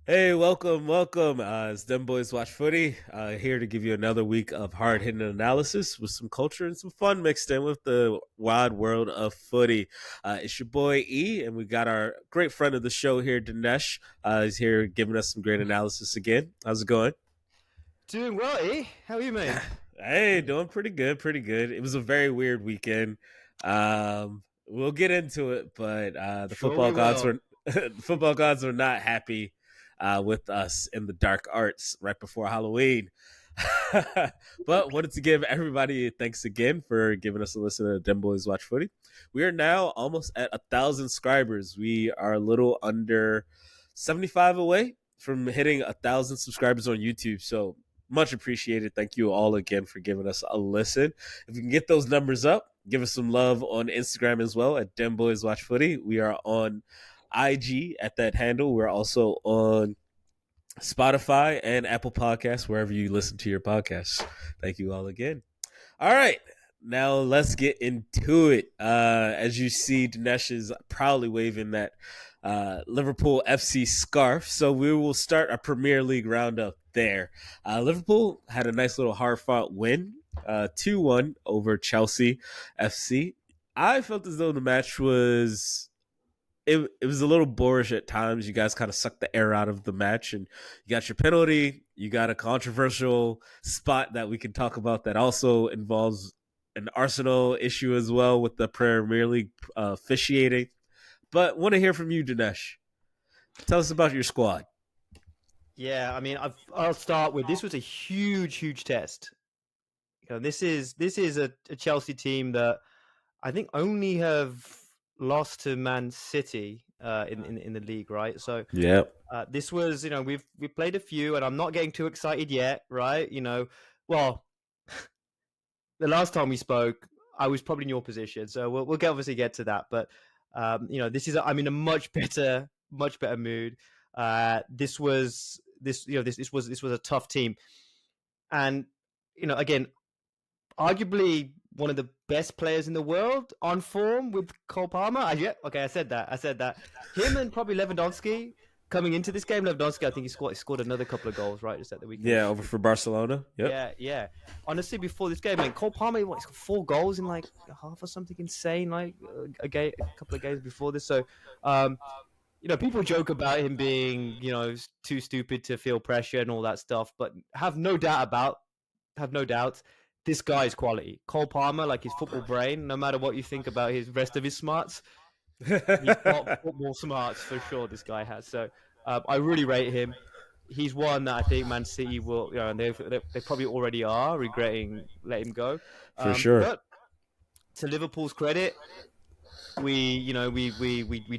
Hey, welcome. It's Dem Boys Watch Footy. Here to give you another week of hard hitting analysis with some culture and some fun mixed in with the wide world of footy. It's your boy E, and we got our great friend of the show here, Dinesh. He's here giving us some great analysis again. How's it going? Doing well, eh? How are you, mate? Hey, doing pretty good, pretty good. It was a very weird weekend. We'll get into it, but the Sure football we gods will. were the football gods were not happy with us in the dark arts right before Halloween. But wanted to give everybody thanks again for giving us a listen to Dem Boys Watch Footy. We are now almost at 1,000 subscribers. We are a little under 75 away from hitting 1,000 subscribers on YouTube. So much appreciated. Thank you all again for giving us a listen. If we can get those numbers up, give us some love on Instagram as well at Dem Boys Watch Footy. We are on IG at that handle. We're also on Spotify and Apple Podcasts, wherever you listen to your podcasts. Thank you all again. All right. Now let's get into it. As you see, Dinesh is proudly waving that Liverpool FC scarf. So we will start a Premier League roundup there. Liverpool had a nice little hard fought win, 2-1 over Chelsea FC. I felt as though the match was it was a little boorish at times. You guys kind of sucked the air out of the match, and you got your penalty. You got a controversial spot that we can talk about that also involves an Arsenal issue as well with the Premier League officiating. But want to hear from you, Dinesh. Tell us about your squad. Yeah, I mean, I'll start with this was a huge test. This is a Chelsea team that I think only have lost to Man City in the league, right? So Yeah, this was, we've played a few, and I'm not getting too excited yet, right? Well, the last time we spoke, I was probably in your position, so we'll obviously get to that. But I'm in a much better mood. This was this was a tough team, and again, arguably one of the best players in the world on form with Cole Palmer. Yeah, okay, I said that. I said that. Him and probably Lewandowski coming into this game. Lewandowski, I think he scored another couple of goals right just at the weekend. yeah, over for Barcelona. Yep, Yeah, yeah. Honestly, before this game, Cole Palmer, he's got 4 goals in like half or something insane, like a couple of games before this. So, um, people joke about him being, too stupid to feel pressure and all that stuff, but have no doubt, this guy is quality. Cole Palmer, like his football brain, no matter what you think about his rest of his smarts, he's got football smarts for sure. This guy has. So, I really rate him. He's one that I think Man City will, and they probably already are regretting letting him go. for sure. But to Liverpool's credit, we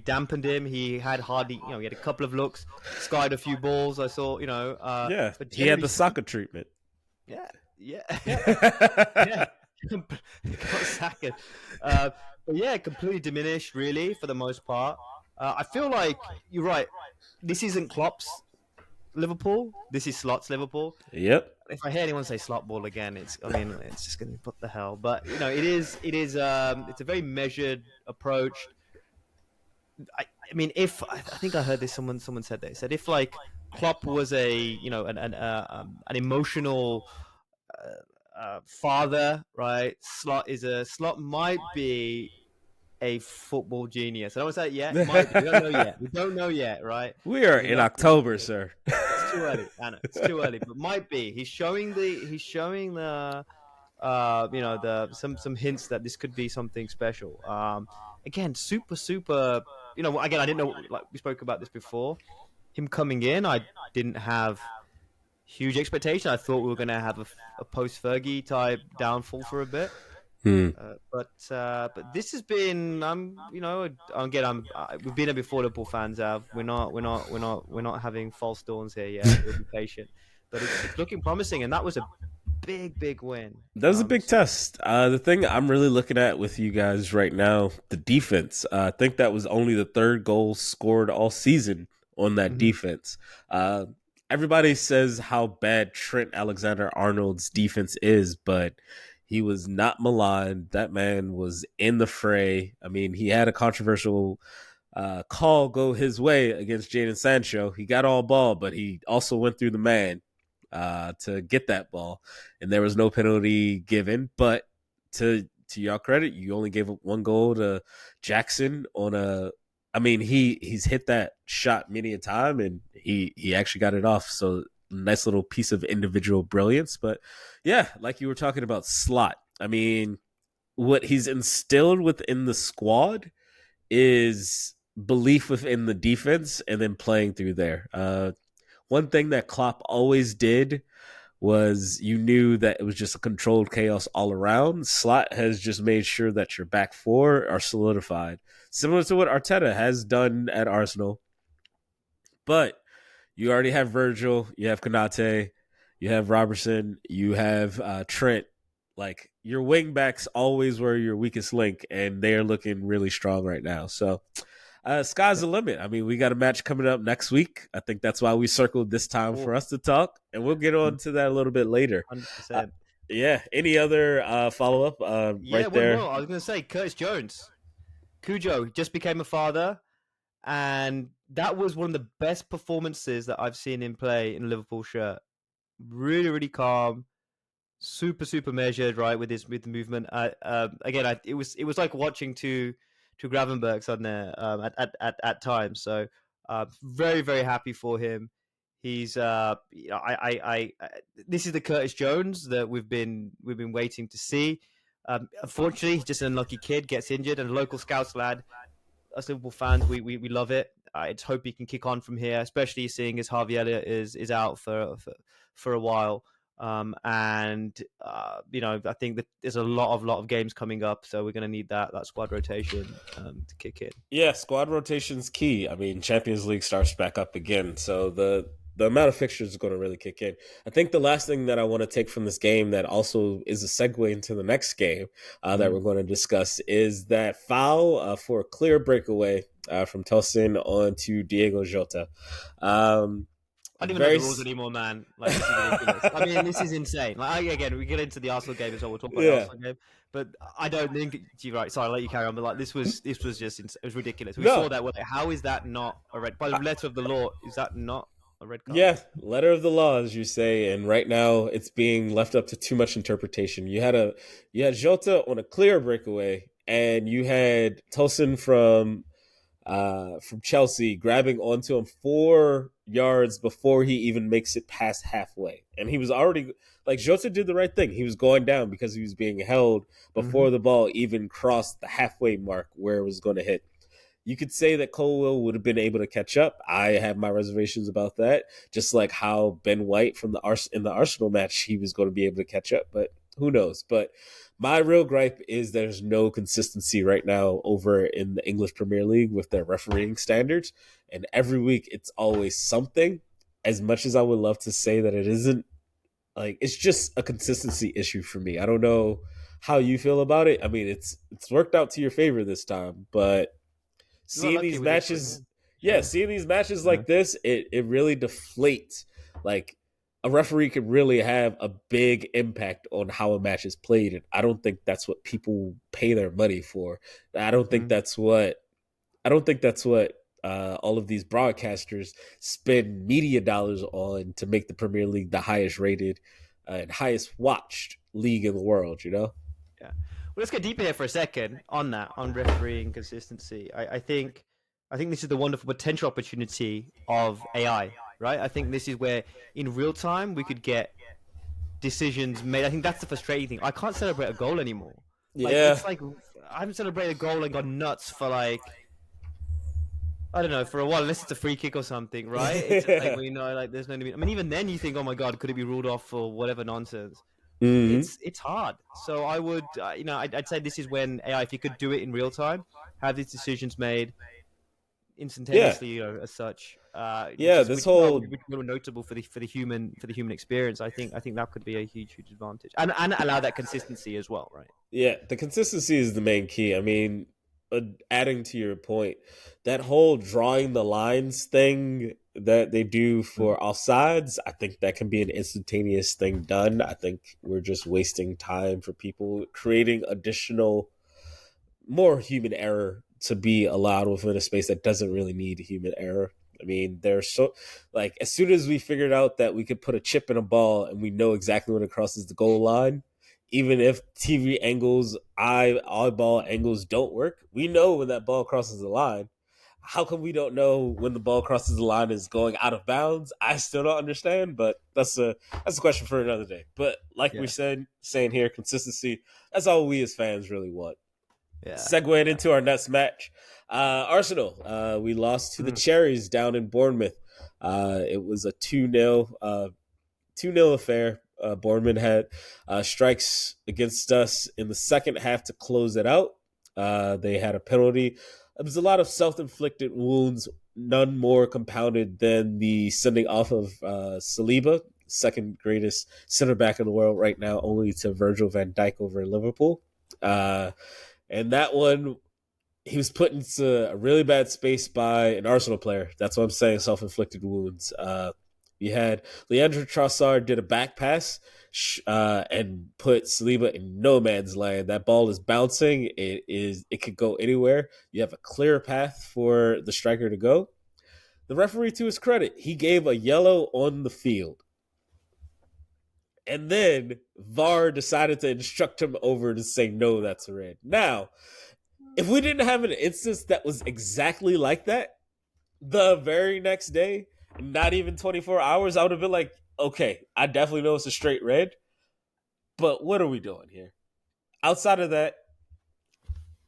dampened him. He had hardly, he had a couple of looks, skied a few balls. I saw, Yeah, but he had generally the speaking, soccer treatment. yeah, yeah, yeah, got sacked. But yeah, completely diminished, really, for the most part. I feel like you're right. This isn't Klopp's Liverpool. This is Slot's Liverpool. Yep. If I hear anyone say slot ball again, it's just going to be what the hell. But it's a very measured approach. I mean, if I think I heard this, someone said they said if like Klopp was a an emotional father, right? Slot might be a football genius. I don't say yet. Might be. We don't know yet. We don't know yet, right? We are Because we in don't have October, to. sir. It's too early. I know it's too early, but might be. He's showing the the some hints that this could be something special. Again, super. Again, I didn't know. Like we spoke about this before. Him coming in, I didn't have huge expectation. I thought we were going to have a post Fergie type downfall for a bit. Hmm. But this has been again we've been there before. Liverpool fans have. We're not having false dawns here yet. We'll be patient, but it's looking promising, and that was a big win. That was a big test. The thing I'm really looking at with you guys right now, the defense. I think that was only the third goal scored all season on that Mhm. defense. Uh, Everybody says how bad Trent Alexander-Arnold's defense is, but he was not maligned. That man was in the fray. I mean, he had a controversial call go his way against Jadon Sancho. He got all ball, but he also went through the man to get that ball, and there was no penalty given. But to your credit, you only gave up one goal to Jackson on a. I mean, he's hit that shot many a time, and he actually got it off. So nice little piece of individual brilliance. But yeah, like you were talking about Slot. I mean, what he's instilled within the squad is belief within the defense and then playing through there. One thing that Klopp always did was you knew that it was just a controlled chaos all around. Slot has just made sure that your back four are solidified, similar to what Arteta has done at Arsenal. But you already have Virgil, you have Konate, you have Robertson, you have Trent. Like your wing backs always were your weakest link, and they are looking really strong right now. So sky's the limit. I mean, we got a match coming up next week. I think that's why we circled this time for us to talk, and we'll get on to that a little bit later. 100%. Yeah. Any other follow up? Right there. Well, I was going to say Curtis Jones, Cujo just became a father, and that was one of the best performances that I've seen him play in a Liverpool shirt. Really, really calm, super measured, right, with the movement. Again, it was like watching two Gravenbergs on there at times. So very happy for him. He's this is the Curtis Jones that we've been waiting to see. Unfortunately, he's just an unlucky kid, gets injured, and a local scouts lad. Us Liverpool fans, we love it. I just hope he can kick on from here, especially seeing as Harvey Elliott is out for a while. I think that there's a lot of games coming up, so we're going to need that squad rotation to kick in. Yeah, squad rotation's key. I mean, Champions League starts back up again, so the amount of fixtures is going to really kick in. I think the last thing that I want to take from this game that also is a segue into the next game that we're going to discuss is that foul for a clear breakaway from Tosin onto Diego Jota. I don't even know the rules anymore, man. Like, this is ridiculous. I mean, this is insane. Like, again, we get into the Arsenal game as well. We'll talk about the Arsenal game, but I don't think you're right. Sorry, I'll let you carry on. But like, this was just it was ridiculous. We saw that. How is that not a red? By the letter of the law, is that not a red card? Yeah, letter of the law, as you say. And right now, it's being left up to too much interpretation. You had Jota on a clear breakaway, and you had Tosin from Chelsea grabbing onto him 4 yards before he even makes it past halfway. And he was already, like, Jota did the right thing. He was going down because he was being held before the ball even crossed the halfway mark where it was going to hit. You could say that Colwell would have been able to catch up. I have my reservations about that, just like how Ben White from in the Arsenal match, he was going to be able to catch up, but who knows? But my real gripe is there's no consistency right now over in the English Premier League with their refereeing standards. And every week it's always something. As much as I would love to say that it isn't, like, it's just a consistency issue for me. I don't know how you feel about it. I mean, it's worked out to your favor this time, but seeing these matches, seeing these matches like this, it really deflates. Like, a referee can really have a big impact on how a match is played, and I don't think that's what people pay their money for. I don't think that's what all of these broadcasters spend media dollars on to make the Premier League the highest rated and highest watched league in the world. You know? Yeah. Well, let's get deeper here for a second on refereeing consistency. I think this is the wonderful potential opportunity of AI. Right, I think this is where, in real time, we could get decisions made. I think that's the frustrating thing. I can't celebrate a goal anymore. It's like I haven't celebrated a goal and gone nuts for I don't know, for a while, unless it's a free kick or something, right? It's like, there's no. I mean, even then, you think, oh my god, could it be ruled off for whatever nonsense? It's hard. So I would, I'd say this is when AI, if you could do it in real time, have these decisions made instantaneously, as such. This whole notable for the human experience. I think that could be a huge advantage, and allow that consistency as well, right? Yeah, the consistency is the main key. I mean, adding to your point, that whole drawing the lines thing that they do for offsides, I think that can be an instantaneous thing done. I think we're just wasting time for people creating additional, more human error to be allowed within a space that doesn't really need human error. I mean, there's so like as soon as we figured out that we could put a chip in a ball and we know exactly when it crosses the goal line, even if TV angles, eyeball angles don't work, we know when that ball crosses the line. How come we don't know when the ball crosses the line is going out of bounds? I still don't understand, but that's a question for another day. But like we Yeah. said, saying here, consistency, that's all we as fans really want. Yeah. Segueing into our next match, Arsenal. We lost to the Cherries down in Bournemouth. It was a 2-0 2-0 affair. Bournemouth had strikes against us in the second half to close it out. They had a penalty. It was a lot of self-inflicted wounds, none more compounded than the sending off of Saliba, second greatest center back in the world right now, only to Virgil van Dijk over in Liverpool. And that one, he was put into a really bad space by an Arsenal player. That's what I'm saying, self-inflicted wounds. You had Leandro Trossard did a back pass and put Saliba in no man's land. That ball is bouncing. It could go anywhere. You have a clear path for the striker to go. The referee, to his credit, he gave a yellow on the field. And then VAR decided to instruct him over to say, no, that's a red. Now, if we didn't have an instance that was exactly like that, the very next day, not even 24 hours, I would have been like, okay, I definitely know it's a straight red, but what are we doing here? Outside of that,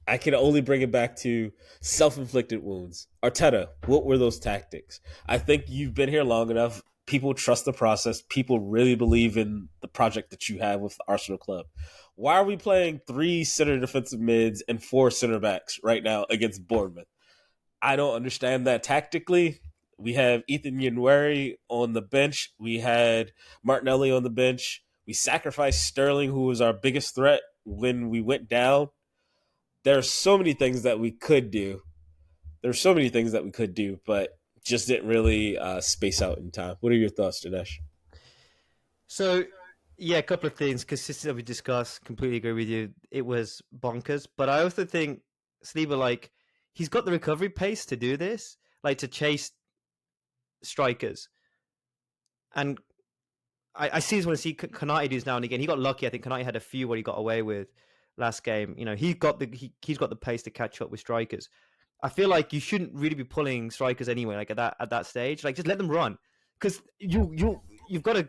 I can only bring it back to self-inflicted wounds. Arteta, what were those tactics? I think you've been here long enough. People trust the process. People really believe in the project that you have with the Arsenal club. Why are we playing 3 center defensive mids and 4 center backs right now against Bournemouth? I don't understand that tactically. We have Ethan Nwaneri on the bench. We had Martinelli on the bench. We sacrificed Sterling, who was our biggest threat when we went down. There are so many things that we could do. But just didn't really space out in time. What are your thoughts, Dinesh? So, yeah, a couple of things. Consistency we discussed. Completely agree with you. It was bonkers. But I also think Saliba, like, he's got the recovery pace to do this, like to chase strikers. And I see this when I see Konate do's now and again. He got lucky. I think Konate had a few where he got away with last game. You know, he's got the pace to catch up with strikers. I feel like you shouldn't really be pulling strikers anyway. Like at that stage, like just let them run, because you've got a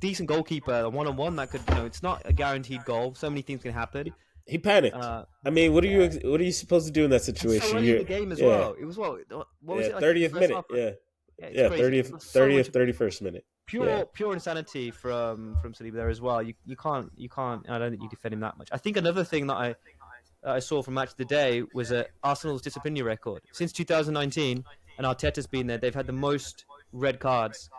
decent goalkeeper, a 1-on-1 that could, it's not a guaranteed goal. So many things can happen. He panicked. I mean, what are you supposed to do in that situation? So early in the game as well. It was what was it? Like 30th minute. Half? Yeah, 30th, 31st minute. Pure insanity from Saliba there as well. You can't. I don't think you defend him that much. I think another thing that I saw from Match of the Day was Arsenal's disciplinary record since 2019, and Arteta's been there. They've had the most red cards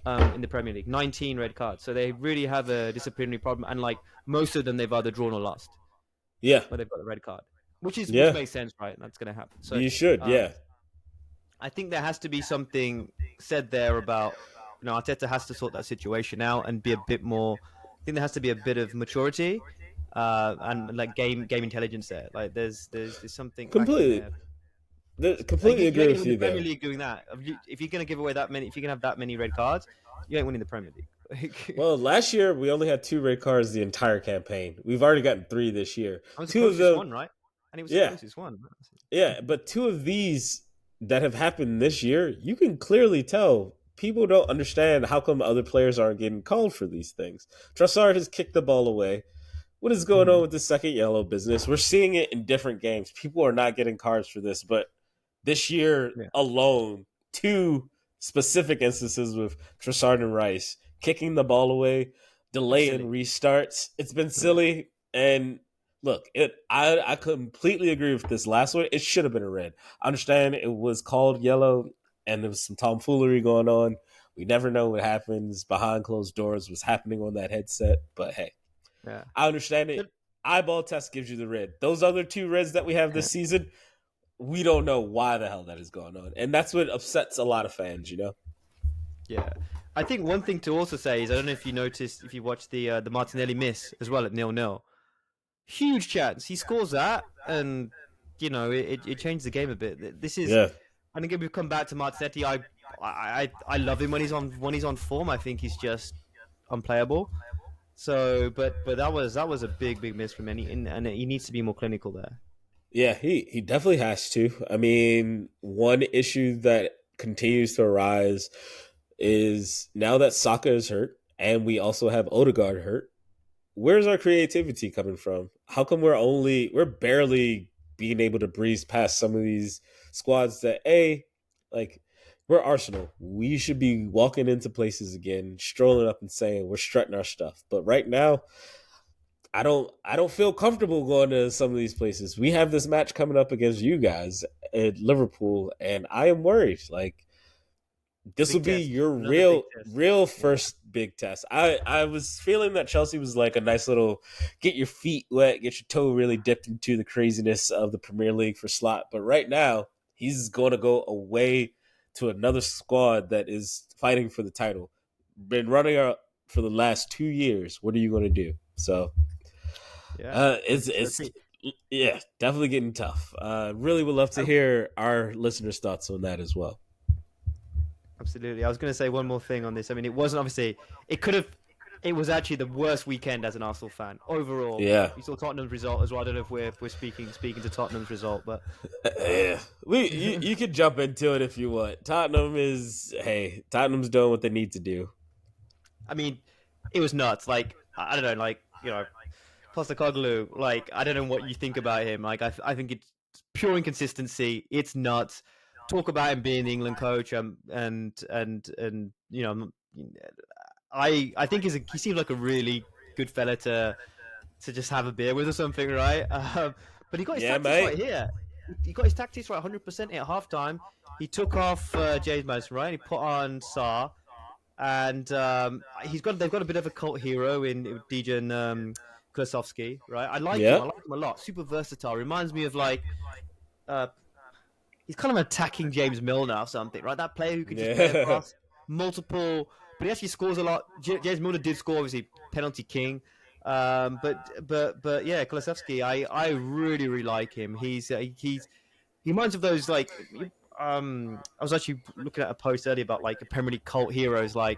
in the Premier League, 19 red cards. So they really have a disciplinary problem, and like most of them, they've either drawn or lost. Yeah, but they've got a red card, which makes sense, right? That's going to happen. So you should, I think there has to be something said there about, Arteta has to sort that situation out and be a bit more. I think there has to be a bit of maturity and like game intelligence there. Like there's something completely. Completely agree with you there. Premier League doing that. If you're going to give away that many, if you're going to have that many red cards, you ain't winning the Premier League. Well, last year we only had 2 red cards the entire campaign. We've already gotten 3 this year. I was 2 of them, one, right? And it was the closest one. Yeah, but 2 of these that have happened this year, you can clearly tell people don't understand how come other players aren't getting called for these things. Trossard has kicked the ball away. What is going on with the second yellow business? We're seeing it in different games. People are not getting cards for this, but this year alone, 2 specific instances with Trossard and Rice kicking the ball away, delaying restarts. It's been silly. And look, I completely agree with this last one. It should have been a red. I understand it was called yellow and there was some tomfoolery going on. We never know what happens behind closed doors, what's happening on that headset. But hey, I understand it. Eyeball test gives you the red. Those other 2 reds that we have this season, we don't know why the hell that is going on. And that's what upsets a lot of fans, Yeah. I think one thing to also say is, I don't know if you noticed, if you watched the Martinelli miss as well at 0-0. Huge chance. He scores that, and it changed the game a bit. This is, Yeah. I think if we come back to Marzetti, I love him when he's on form. I think he's just unplayable. So, but that was a big miss from him, and he needs to be more clinical there. Yeah, he definitely has to. I mean, one issue that continues to arise is now that Saka is hurt and we also have Odegaard hurt, where's our creativity coming from? How come we're barely being able to breeze past some of these squads that like we're Arsenal. We should be walking into places again, strolling up and saying we're strutting our stuff. But right now, I don't feel comfortable going to some of these places. We have this match coming up against you guys at Liverpool, and I am worried. Like this will Big be test, your another big test. real Yeah, first big test. I was feeling that Chelsea was like a nice little get your feet wet, get your toe really dipped into the craziness of the Premier League for Slot. But right now, he's going to go away to another squad that is fighting for the title. Been running out for the last 2 years. What are you going to do? So yeah. it's yeah, definitely getting tough. Really would love to hear our listeners' thoughts on that as well. Absolutely. I was going to say one more thing on this. I mean, it wasn't obviously. It could have. It was actually the worst weekend as an Arsenal fan overall. Yeah, You saw Tottenham's result as well. I don't know if we're speaking to Tottenham's result, but yeah. You could jump into it if you want. Tottenham's doing what they need to do. I mean, it was nuts. Like I don't know, like Postecoglou. Like I don't know what you think about him. Like I think it's pure inconsistency. It's nuts. Talk about him being the England coach, and I think he seems like a really good fella to just have a beer with or something, right? But he got his Yeah, tactics mate. right here. He got his tactics right 100% at halftime. He took off James Madison, right? He put on Sarr, and they've got a bit of a cult hero in Dejan Kulusevski, right? I like him. Yeah, I like him a lot. Super versatile. Reminds me of like uh, he's kind of attacking James Milner or something, right? That player who could just play yeah, across multiple, but he actually scores a lot. James Milner did score, obviously, penalty king. But yeah, Kulusevski, I really like him. He reminds of those like I was actually looking at a post earlier about like Premier League cult heroes like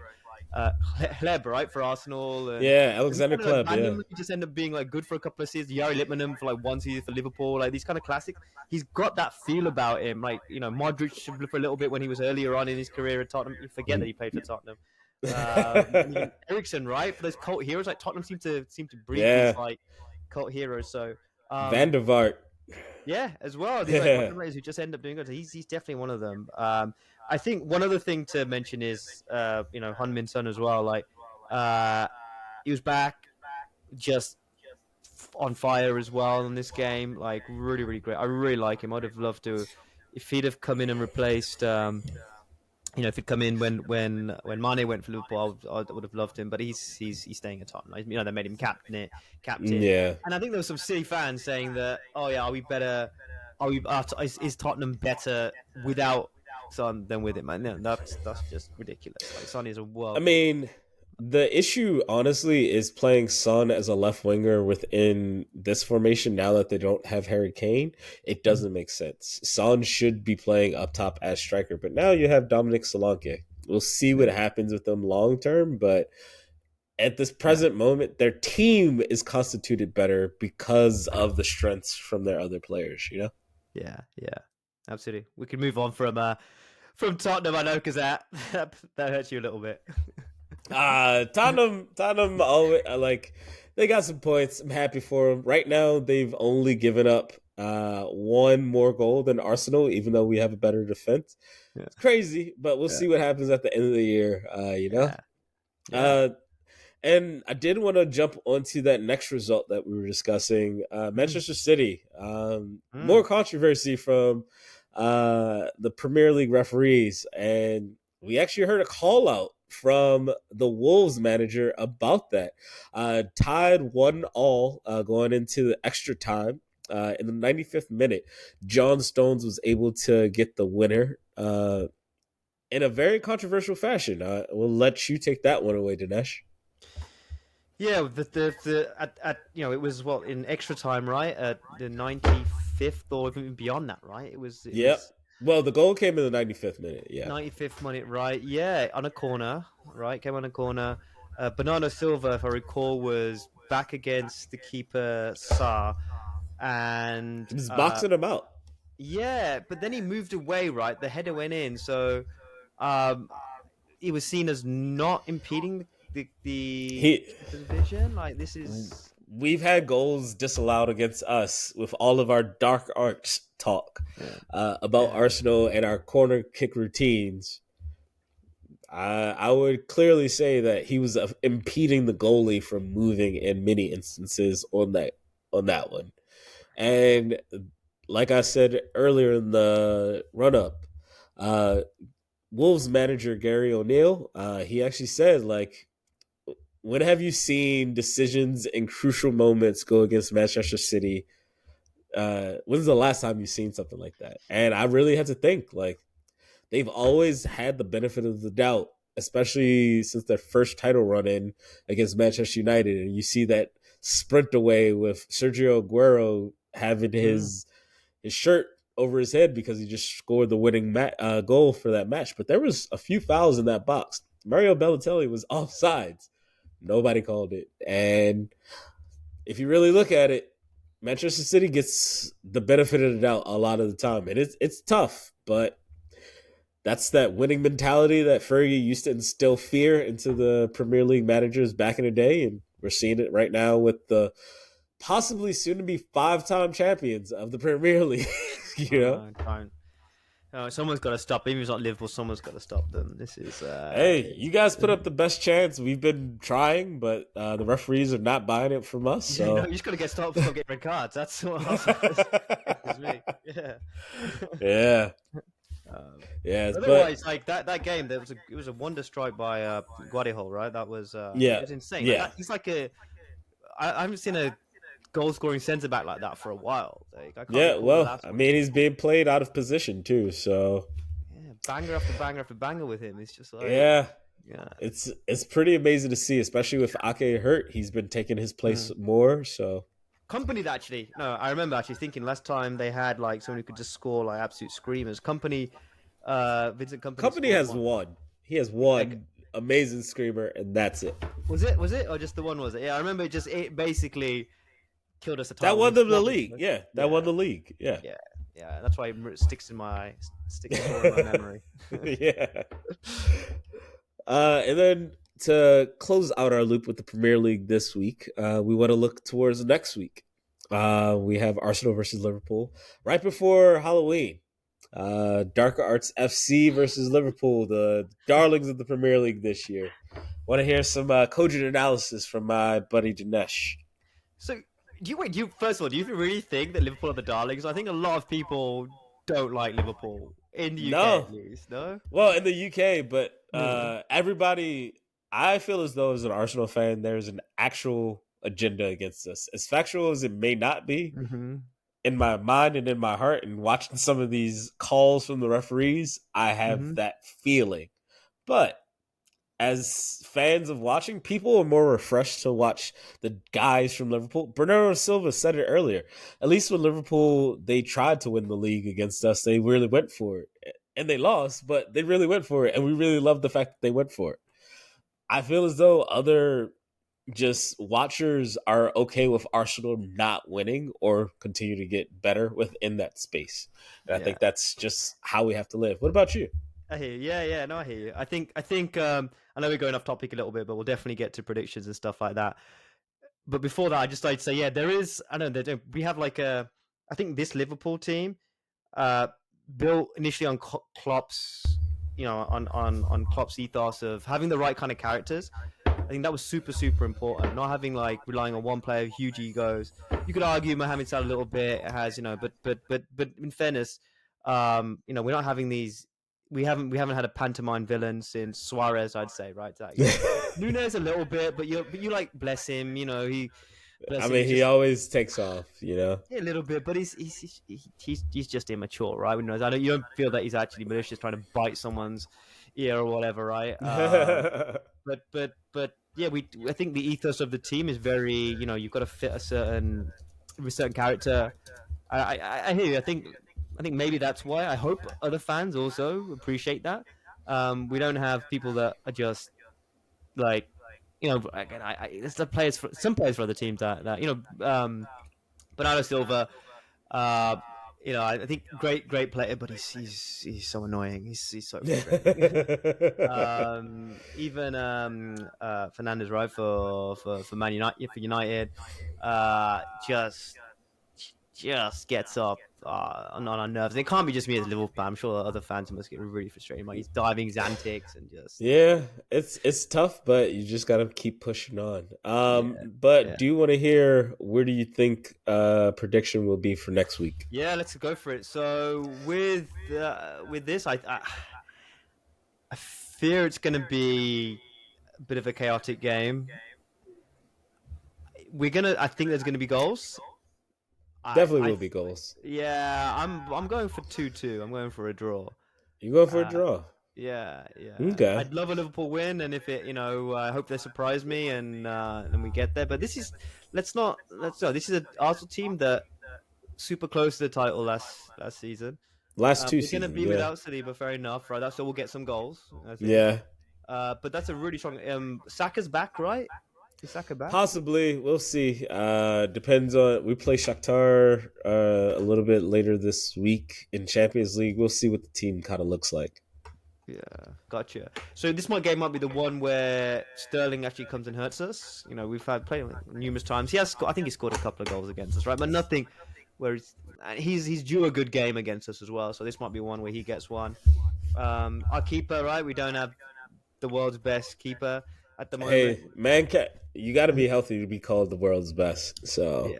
Hleb, right, for Arsenal, and yeah. these Alexander kind of like Club. Yeah, randomly just end up being like good for a couple of seasons. Yari Litmanen for like one season for Liverpool, like these kind of classics. He's got that feel about him, like Modric for a little bit when he was earlier on in his career at Tottenham. You forget that he played for Tottenham. And even Ericsson, right, for those cult heroes, like Tottenham seem to breed these yeah. like cult heroes. So Van der Vaart. yeah, as well. These like Yeah, players who just end up doing good. He's definitely one of them. I think one other thing to mention is Min Son as well. Like he was back just on fire as well in this game. Like really great. I really like him. I'd have loved to if he'd have come in and replaced. If he'd come in when Mane went for Liverpool, I would have loved him. But he's staying at Tottenham. They made him captain, yeah. and I think there were some silly fans saying that, oh yeah, are we better? Is Tottenham better without Son than with him? Man, no, that's just ridiculous. Like Son is a I world class. mean, the issue, honestly, is playing Son as a left winger within this formation now that they don't have Harry Kane. It doesn't make sense. Son should be playing up top as striker, but now you have Dominic Solanke. We'll see what happens with them long term, but at this Yeah, present moment, their team is constituted better because of the strengths from their other players, you know? yeah, absolutely. We can move on from Tottenham, I know, because that hurts you a little bit. Tottenham always like they got some points. I'm happy for them. Right now, they've only given up one more goal than Arsenal, even though we have a better defense. Yeah, It's crazy, but we'll yeah, see what happens at the end of the year. yeah, yeah. Uh, and I did want to jump onto that next result that we were discussing. Mm, Manchester City. More mm. controversy from the Premier League referees, and we actually heard a call out from the Wolves manager about that. Tied 1-1 going into the extra time. In the 95th minute, John Stones was able to get the winner in a very controversial fashion. We'll let you take that one away, Dinesh. Yeah, it was in extra time, right? At the 95th 95th or even beyond that, right? It Yep. was Well, the goal came in the 95th minute. Yeah. 95th minute, right? Yeah, on a corner, right? Came on a corner. Bernardo Silva, if I recall, was back against the keeper Sa, and He was boxing him out. yeah, but then he moved away, right? The header went in, so um, it was seen as not impeding the He keeper's vision. Like this is we've had goals disallowed against us with all of our dark arts talk yeah, about yeah. Arsenal and our corner kick routines. I would clearly say that he was impeding the goalie from moving in many instances on that one. And like I said earlier in the run up, uh, Wolves manager Gary O'Neill, he actually said like, when have you seen decisions in crucial moments go against Manchester City? When's the last time you've seen something like that? And I really had to think like they've always had the benefit of the doubt, especially since their first title run in against Manchester United. And you see that sprint away with Sergio Aguero having his shirt over his head because he just scored the winning goal for that match. But there was a few fouls in that box. Mario Balotelli was offsides. Nobody called it. And if you really look at it, Manchester City gets the benefit of the doubt a lot of the time. And it's tough, but that's that winning mentality that Fergie used to instill fear into the Premier League managers back in the day. And we're seeing it right now with the possibly soon to be 5-time champions of the Premier League. You know? Don't. Someone's got to stop. Even if it's not Liverpool, someone's got to stop them. This is. Hey, you guys put up the best chance. We've been trying, but the referees are not buying it from us. So No, you just got to get stopped from getting red cards. That's what it's me. Yeah. Yeah. Yeah, otherwise, like that game, it was a wonder strike by Guardiola, right? That was it was insane. Yeah. Like, he's like I haven't seen a goal scoring centre back like that for a while. Like, I can't well, I mean, he's being played out of position too, so yeah, banger after banger after banger with him. It's just like yeah, it's pretty amazing to see, especially with Ake hurt. He's been taking his place more. So Company actually, no, I remember actually thinking last time they had like someone who could just score like absolute screamers. Vincent Company has one. He has one amazing screamer, and that's it. Was it, or just the one? Was it? Yeah, I remember it basically killed us a title. That won them the league. Yeah, that won the league. Yeah, That's why it sticks in my memory. Yeah. And then to close out our loop with the Premier League this week, we want to look towards next week. We have Arsenal versus Liverpool right before Halloween. Darker Arts FC versus Liverpool, the darlings of the Premier League this year. Want to hear some cogent analysis from my buddy Dinesh. So, first of all, do you really think that Liverpool are the darlings? I think a lot of people don't like Liverpool in the UK, at least. No, well, in the UK, but everybody, I feel as though as an Arsenal fan, there's an actual agenda against us. As factual as it may not be, in my mind and in my heart, and watching some of these calls from the referees, I have that feeling. But as fans of watching, people are more refreshed to watch the guys from Liverpool. Bernardo Silva said it earlier. At least with Liverpool, they tried to win the league against us. They really went for it. And they lost, but they really went for it. And we really love the fact that they went for it. I feel as though other just watchers are okay with Arsenal not winning or continue to get better within that space. And I think that's just how we have to live. What about you? I hear you. Yeah, no, I hear you. I think I know we're going off topic a little bit, but we'll definitely get to predictions and stuff like that. But before that, I just like to say, yeah, there is. I don't know. We have like I think this Liverpool team, built initially on Klopp's, on Klopp's ethos of having the right kind of characters. I think that was super, super important. Not having like relying on one player, huge egos. You could argue Mohamed Salah a little bit. It has, but in fairness, we're not having these. We haven't had a pantomime villain since Suarez, I'd say, right? Nunes a little bit, but you like bless him, he. He always takes off, Yeah, a little bit, but he's just immature, right? You don't feel that he's actually malicious, trying to bite someone's ear or whatever, right? But yeah, I think the ethos of the team is very, you've got to fit a certain character. I hear you. I think maybe that's why. I hope other fans also appreciate that. We don't have people that are just like, again, it's the players for some players for other teams that Bernardo Silva. Uh, I think great player, but he's so annoying. He's so frustrating. Even Fernandez, right, for Man United, for United, just gets up on our nerves. And it can't be just me as a Liverpool fan. I'm sure other fans must get really frustrated. Like, he's diving his antics and just Yeah, it's tough, but you just gotta keep pushing on. yeah, But yeah, do you want to hear where do you think prediction will be for next week? yeah. Let's go for it. So with this, I fear it's going to be a bit of a chaotic game. I think there's gonna be goals. Definitely I will be goals. Yeah, I'm going for 2-2. I'm going for a draw. You going for a Uh, draw? yeah. Okay. I'd love a Liverpool win, and if it, I hope they surprise me and we get there. But let's no. This is an Arsenal team that super close to the title last season. Last two They're gonna seasons, be yeah. without Saliba, fair enough, right? That's so we'll get some goals, I think. Yeah. But that's a really strong. Saka's back, right? Is Saka back? Possibly. We'll see. Depends on we play Shakhtar a little bit later this week in Champions League. We'll see what the team kind of looks like. Yeah, gotcha. So this game might be the one where Sterling actually comes and hurts us. We've had played him numerous times. I think he scored a couple of goals against us, right? But nothing where he's due a good game against us as well. So this might be one where he gets one. Our keeper, right? We don't have the world's best keeper at the moment. Hey, man, you got to be healthy to be called the world's best. So, Yeah.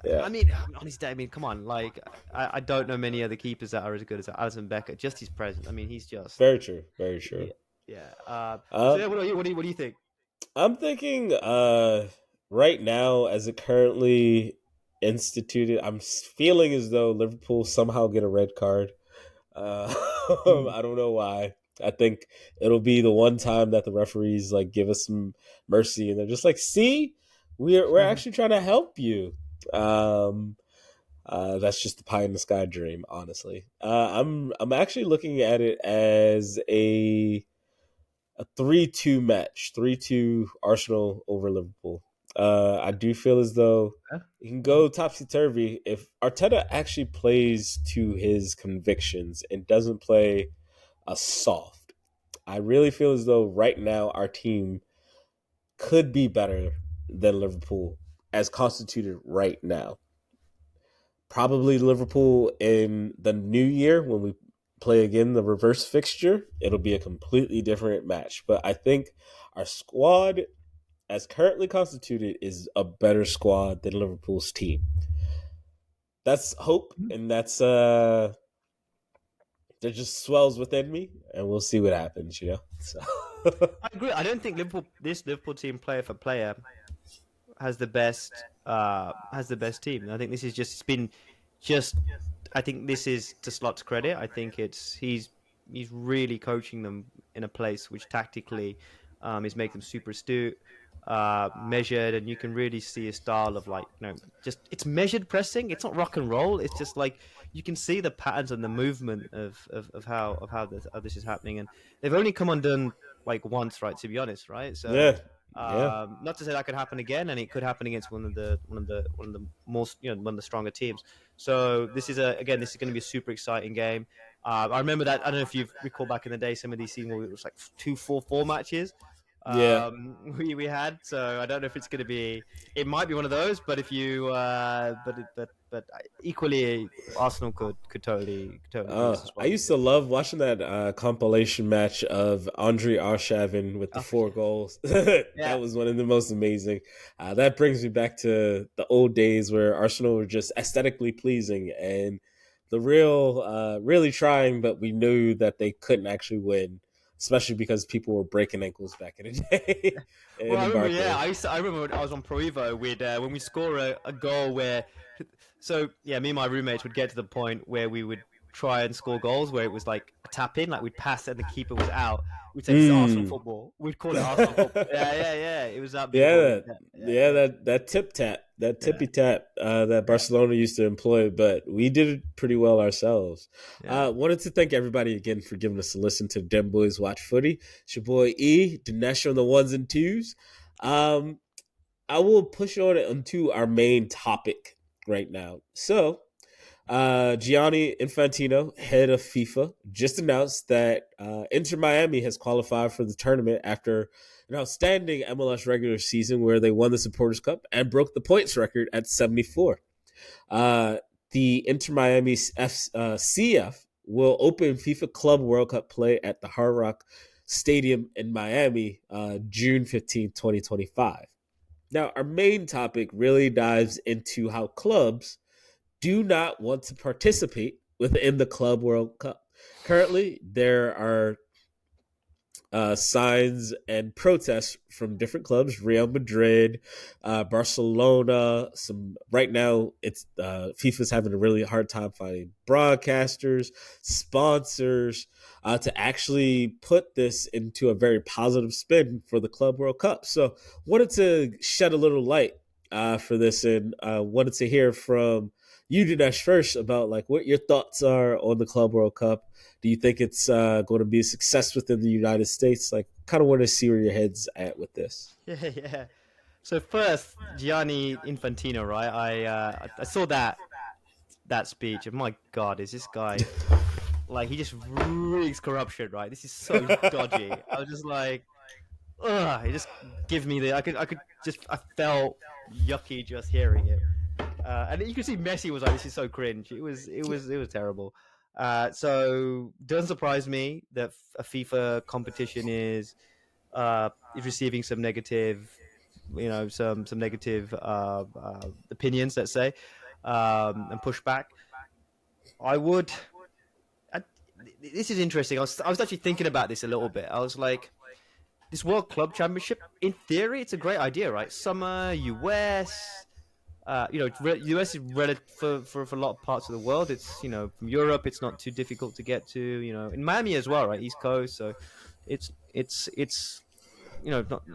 yeah. I mean, honestly, come on. Like, I don't know many other keepers that are as good as Alisson Becker. Just his presence. I mean, he's just Very true. Very yeah. true. Yeah. So Um, yeah, what do you think? I'm thinking right now, as it currently instituted, I'm feeling as though Liverpool somehow get a red card. Uh, Mm. I don't know why. I think it'll be the one time that the referees like give us some mercy, and they're just like, "See, we're actually trying to help you." Um, that's just the pie in the sky dream, honestly. I'm actually looking at it as a 3-2 match, 3-2 Arsenal over Liverpool. I do feel as though it can go topsy turvy if Arteta actually plays to his convictions and doesn't play a soft. I really feel as though right now our team could be better than Liverpool as constituted right now. Probably Liverpool in the new year when we play again the reverse fixture, it'll be a completely different match. But I think our squad, as currently constituted, is a better squad than Liverpool's team. That's hope, and that's that just swells within me, and we'll see what happens. So I agree. I don't think this Liverpool team, player for player, has the best team. I think this is just. I think this is to Slot's credit. I think he's really coaching them in a place which tactically is making them super astute, measured, and you can really see a style of just it's measured pressing. It's not rock and roll. It's just like you can see the patterns and the movement of how this is happening, and they've only come undone like once, right? To be honest, right? So yeah, yeah, not to say that could happen again, and it could happen against one of the most one of the stronger teams. So this is going to be a super exciting game. I remember that. I don't know if you recall back in the day some of these seasons where it was like 2-4-4 matches yeah. we had. So I don't know if it's going to be. It might be one of those, but if you but equally Arsenal could totally do this as I well. used to love watching that compilation match of Andre Arshavin with the Oh, 4 goals. That yeah. was one of the most amazing. That brings me back to the old days where Arsenal were just aesthetically pleasing and the really trying, but we knew that they couldn't actually win, especially because people were breaking ankles back in the day Well, in I the remember, yeah, Barclays. I remember when I was on Pro Evo with when we score a goal where, so yeah, me and my roommates would get to the point where we would try and score goals where it was like a tap in, like we'd pass and the keeper was out. We'd say this is Arsenal Mm. football. We'd call it Arsenal football. Yeah, yeah, yeah. It was that Yeah, beautiful. Yeah. that tip tap, that Yeah, tippy tap that yeah, Barcelona used to employ, but we did it pretty well ourselves. yeah. Wanted to thank everybody again for giving us a listen to Dem Boys Watch Footy. It's your boy E, Dinesh on the ones and twos. Um, I will push on it onto our main topic right now. So, Gianni Infantino, head of FIFA, just announced that Inter Miami has qualified for the tournament after an outstanding MLS regular season where they won the Supporters Cup and broke the points record at 74. Uh, the Inter Miami CF will open FIFA Club World Cup play at the Hard Rock Stadium in Miami June 15th, 2025. Now, our main topic really dives into how clubs do not want to participate within the Club World Cup. Currently, there are signs and protests from different clubs: Real Madrid, Barcelona. Some right now, it's FIFA's having a really hard time finding broadcasters, sponsors to actually put this into a very positive spin for the Club World Cup. So, wanted to shed a little light for this, and wanted to hear from you, Dinesh, first about like what your thoughts are on the Club World Cup. Do you think it's going to be a success within the United States? Like, kind of want to see where your head's at with this. Yeah, yeah. So first, Gianni Infantino, right? I saw that speech, and my God, is this guy like he just reeks corruption, right? This is so dodgy. I was just like, ugh, it just gives me the I could just I felt yucky just hearing it. And you can see Messi was like, "This is so cringe." It was terrible. So doesn't surprise me that a FIFA competition is receiving some negative, some negative opinions, let's say, and pushback. I would. I, this is interesting. I was actually thinking about this a little bit. I was like, this World Club Championship, in theory, it's a great idea, right? Summer, US. US is relative for a lot of parts of the world. It's from Europe, it's not too difficult to get to. In Miami as well, right? East Coast, so it's not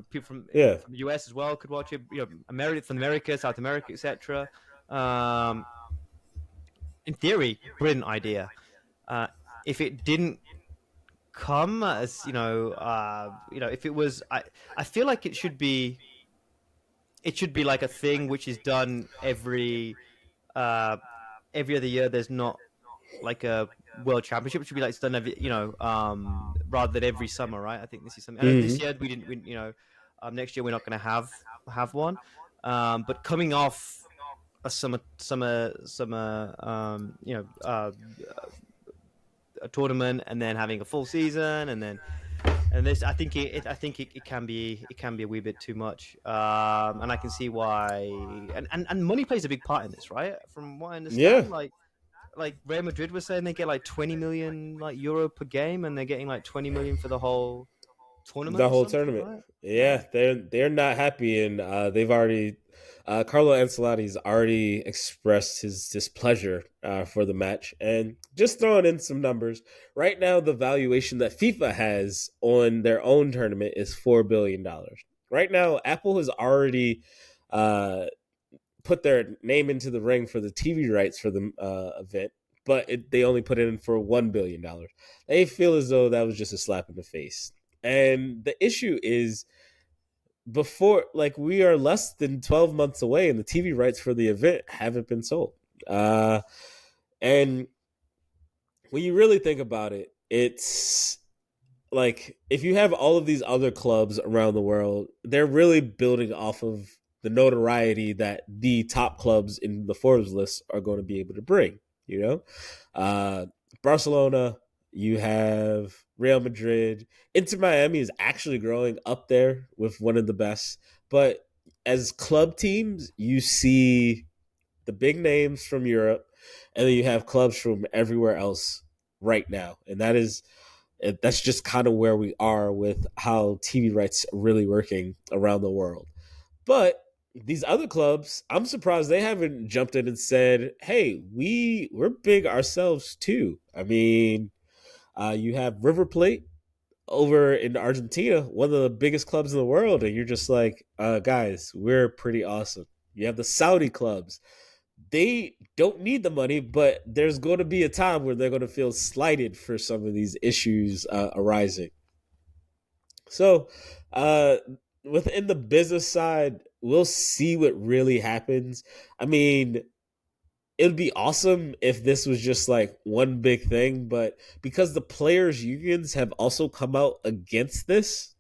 people Yeah. from the US as well could watch it. America, from America, South America, etc. Um, in theory, brilliant idea. Uh, if it didn't come as if it was, I feel like it should be like a thing which is done uh every other year. There's not like a world championship. It should be like it's done every rather than every summer, right? I think this is something. I know this Mm-hmm. year we didn't win. Next year we're not going to have one. But coming off a summer a tournament, and then having a full season, and this, I think it can be a wee bit too much, and I can see why. And money plays a big part in this, right? From what I Yeah. understand, like Real Madrid was saying, they get like 20 million like euro per game, and they're getting like 20 million for the whole tournament The or whole something, tournament. right? Yeah, Yeah, they're not happy, and they've already Carlo Ancelotti's already expressed his displeasure for the match, and just throwing in some numbers. Right now, the valuation that FIFA has on their own tournament is $4 billion. Right now, Apple has already uh, put their name into the ring for the TV rights for the event, but they only put it in for $1 billion. They feel as though that was just a slap in the face. And the issue is before, like, we are less than 12 months away and the TV rights for the event haven't been sold. And when you really think about it, it's like if you have all of these other clubs around the world, they're really building off of the notoriety that the top clubs in the Forbes list are going to be able to bring. You know, uh, Barcelona, you have Real Madrid, Inter Miami is actually growing up there with one of the best. But as club teams, you see the big names from Europe, and then you have clubs from everywhere else right now, and that's just kind of where we are with how TV rights are really working around the world. But these other clubs, I'm surprised they haven't jumped in and said, "Hey, we're big ourselves too." I mean, you have River Plate over in Argentina, one of the biggest clubs in the world, and you're just like, guys, we're pretty awesome. You have the Saudi clubs. They don't need the money, but there's going to be a time where they're going to feel slighted for some of these issues arising. So, uh, within the business side, we'll see what really happens. I mean, it would be awesome if this was just like one big thing, but because the players' unions have also come out against this,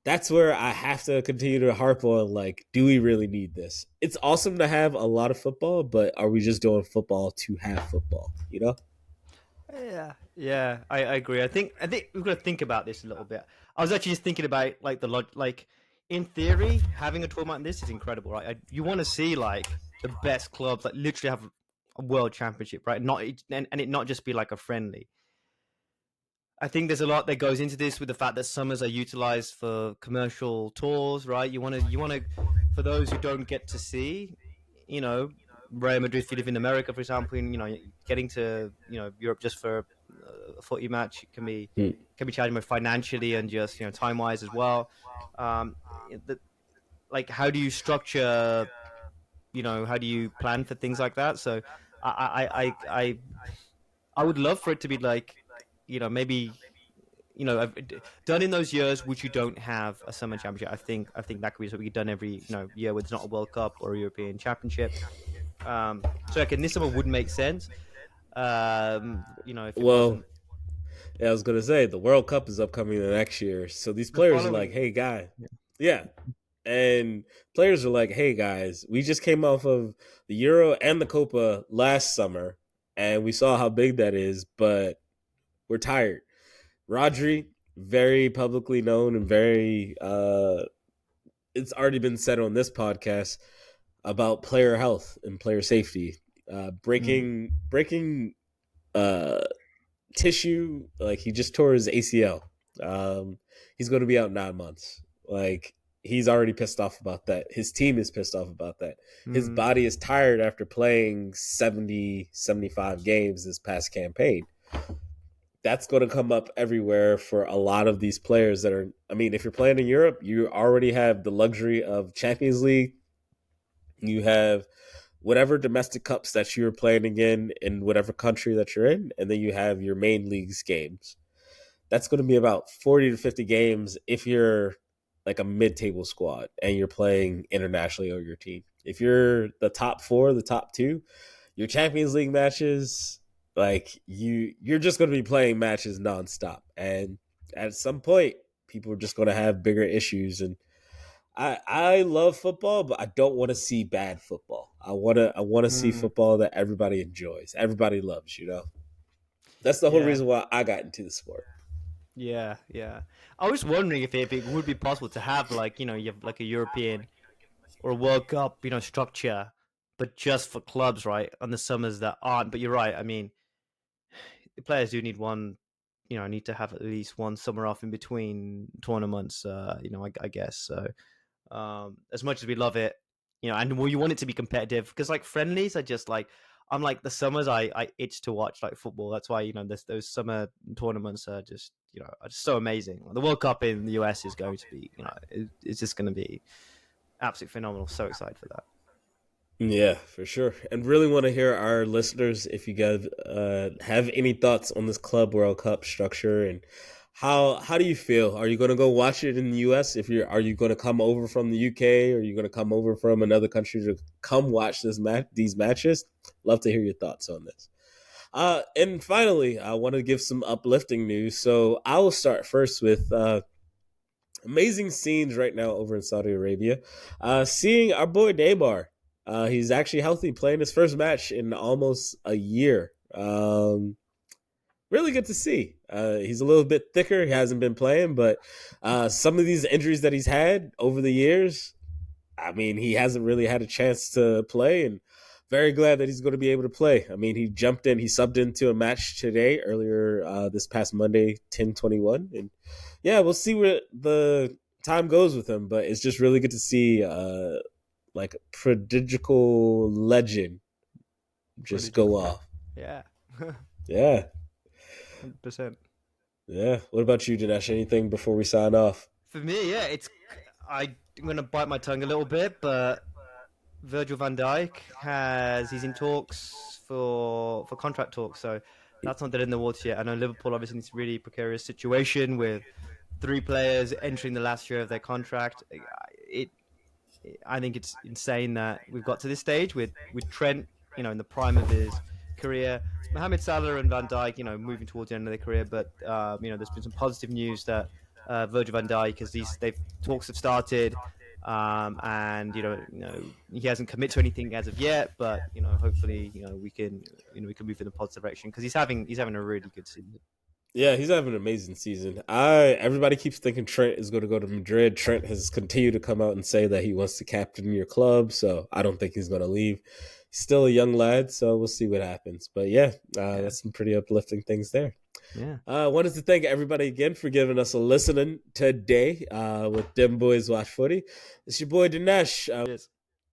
that's where I have to continue to harp on like, do we really need this? It's awesome to have a lot of football, but are we just doing football to have football? You know? Yeah, yeah, I agree. I think we've got to think about this a little bit. I was actually just thinking about like like in theory, having a tournament like this is incredible, right? You want to see like the best clubs like literally have a world championship, right? Not and it not just be like a friendly. I think there's a lot that goes into this with the fact that summers are utilized for commercial tours, right? You want to for those who don't get to see, you know, Real Madrid, if you live in America, for example, and getting to Europe just for a footy match Hmm. can be challenging both financially and just time wise as well. Um, the, like, how do you structure? How do you plan for things like that? So, I I I I, I would love for it to be like, maybe done in those years which you don't have a summer championship. I think that could be something done every year where it's not a World Cup or a European Championship. So like in this summer would make sense. If it Well, wasn't yeah, I was gonna say the World Cup is upcoming the next year, so these the players are like, following. "Hey, guy, yeah," and players are like, "Hey, guys, we just came off of the Euro and the Copa last summer, and we saw how big that is, but we're tired." Rodri, very publicly known and very, it's already been said on this podcast about player health and player safety, Mm, breaking uh tissue. Like he just tore his ACL. He's going to be out 9 months. Like he's already pissed off about that. His team is pissed off about that. His mm, body is tired after playing 70, 75 games this past campaign. That's going to come up everywhere for a lot of these players that are. I mean, if you're playing in Europe, you already have the luxury of Champions League. You have whatever domestic cups that you're playing in whatever country that you're in, and then you have your main leagues games. That's going to be about 40 to 50 games if you're like a mid-table squad and you're playing internationally or your team. If you're the top four, the top two, your Champions League matches, like you're just going to be playing matches nonstop. And at some point, people are just going to have bigger issues. And I love football, but I don't want to see bad football. I want to see mm. football that everybody enjoys, everybody loves. That's the whole Yeah, reason why I got into the sport. yeah, yeah. I was wondering if it would be possible to have like you have like a European or a World Cup structure, but just for clubs, right? On the summers that aren't. But you're right. I mean, the players do need one. Need to have at least one summer off in between tournaments. I guess so. As much as we love it, and you want it to be competitive because like friendlies are just like I'm like the summers I itch to watch like football. That's why those summer tournaments are just are just so amazing. The World Cup in the US is going to be it's just going to be absolutely phenomenal. So excited for that. Yeah, for sure. And really want to hear our listeners if you guys have any thoughts on this Club World Cup structure and how do you feel? Are you going to go watch it in the US? If you're Are you going to come over from the UK? Or are you going to come over from another country to come watch these matches? Love to hear your thoughts on this. And finally, I want to give some uplifting news. So I will start first with amazing scenes right now over in Saudi Arabia. Seeing our boy Neymar. He's actually healthy, playing his first match in almost a year. Really good to see. He's a little bit thicker. He hasn't been playing, but some of these injuries that he's had over the years, I mean, he hasn't really had a chance to play, and very glad that he's going to be able to play. I mean, he jumped in, he subbed into a match today, earlier this past Monday, 10-21, and yeah, we'll see where the time goes with him. But it's just really good to see like prodigical legend just Prodigal. go off. Yeah. Yeah. 100%. Yeah. What about you, Dinesh? Anything before we sign off? For me, yeah, I'm gonna bite my tongue a little bit, but Virgil van Dijk he's in talks for contract talks, so that's not dead in the water yet. I know Liverpool obviously in this really precarious situation with three players entering the last year of their contract. It I think it's insane that we've got to this stage with Trent, in the prime of his career, Mohamed Salah and Van Dijk, moving towards the end of their career. But there's been some positive news that Virgil Van Dijk, because they've talks have started, and he hasn't committed to anything as of yet. But hopefully, we can move in a positive direction because he's having a really good season. Yeah, he's having an amazing season. Everybody keeps thinking Trent is going to go to Madrid. Trent has continued to come out and say that he wants to captain your club, so I don't think he's going to leave. He's still a young lad, so we'll see what happens. But yeah, that's some pretty uplifting things there. Yeah. Wanted to thank everybody again for giving us a listening today with Dem Boys Watch Footy. It's your boy Dinesh. Cheers.